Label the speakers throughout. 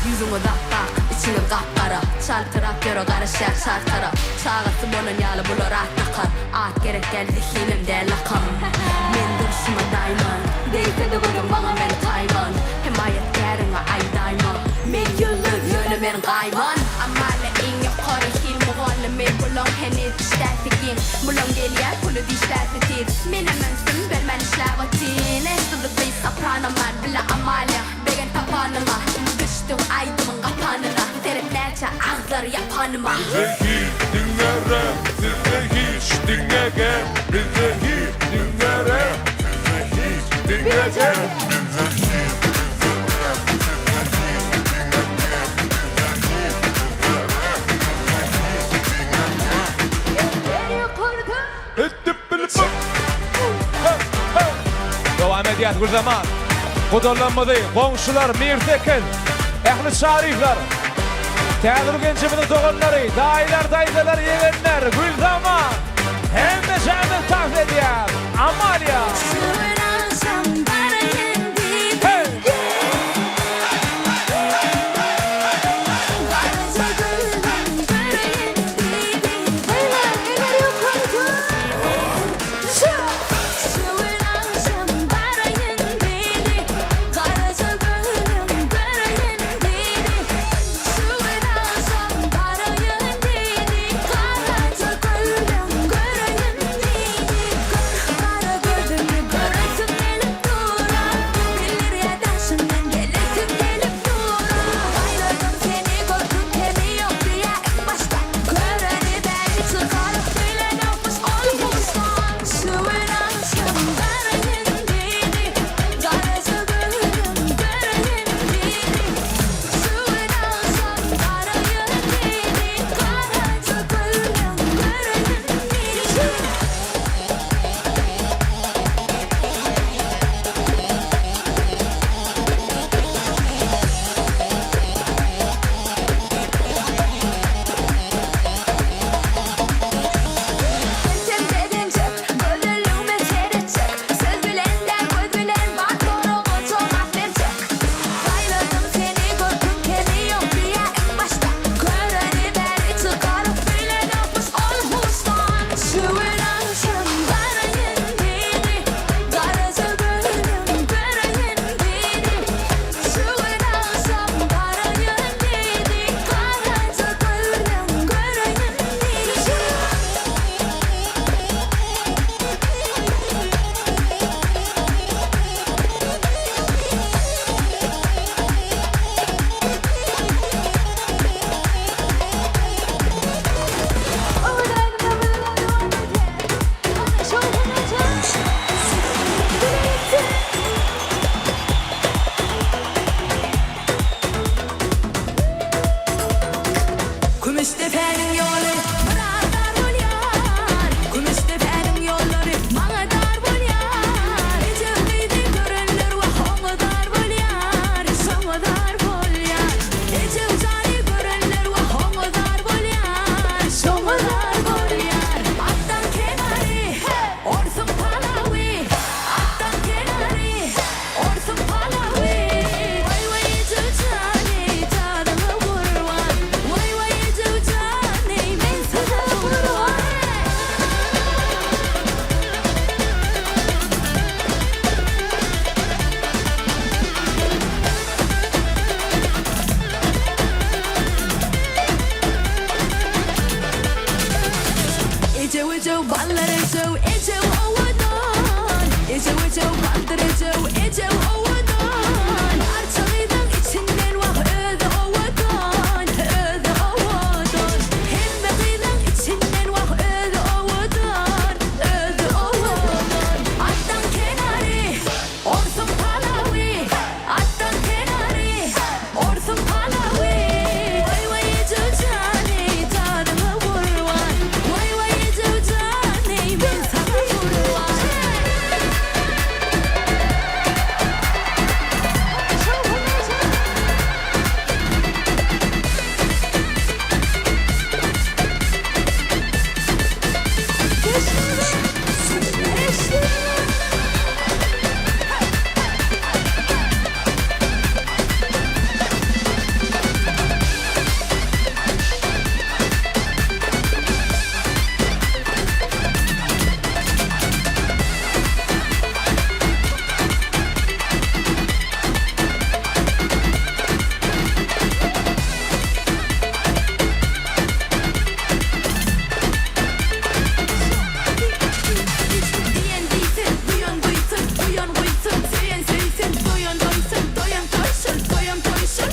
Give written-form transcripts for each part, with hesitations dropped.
Speaker 1: yüzümü daptak, içini kapkara. Çaltırak yörü şer çartara. Çağısı bunun yalı bulur at takar. At gerek geldi hilimde lakam. Men duruşuma dayman, deyse de bugün bana men tayman. Himayet gerine ay dayman. Men yıllık yönü men gayman. Amale in yukarı hil muhalle men bulon henüz işlersikin. Bulon geliyer pulu dişlersikin. Men hemensin belmen işlervatin. Estudıklı sopranoman bile amale. Begen tapanıma, düştüm aydımın kapanına. Teriplerce ağzları yapanıma.
Speaker 2: Bize hiç dinlere, bize hiç dinlege. Bize hiç dinlere, bize hiç dinlege.
Speaker 3: Devam ediyat bu zaman. Kudurlanmadı, komşular, mirtekin, ehli şarifler, Teadur gençiminin doğanları, dayılar, dayılar, yeğenler, gül zaman, hem de canım tahvediyat, Amalia.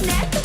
Speaker 1: ne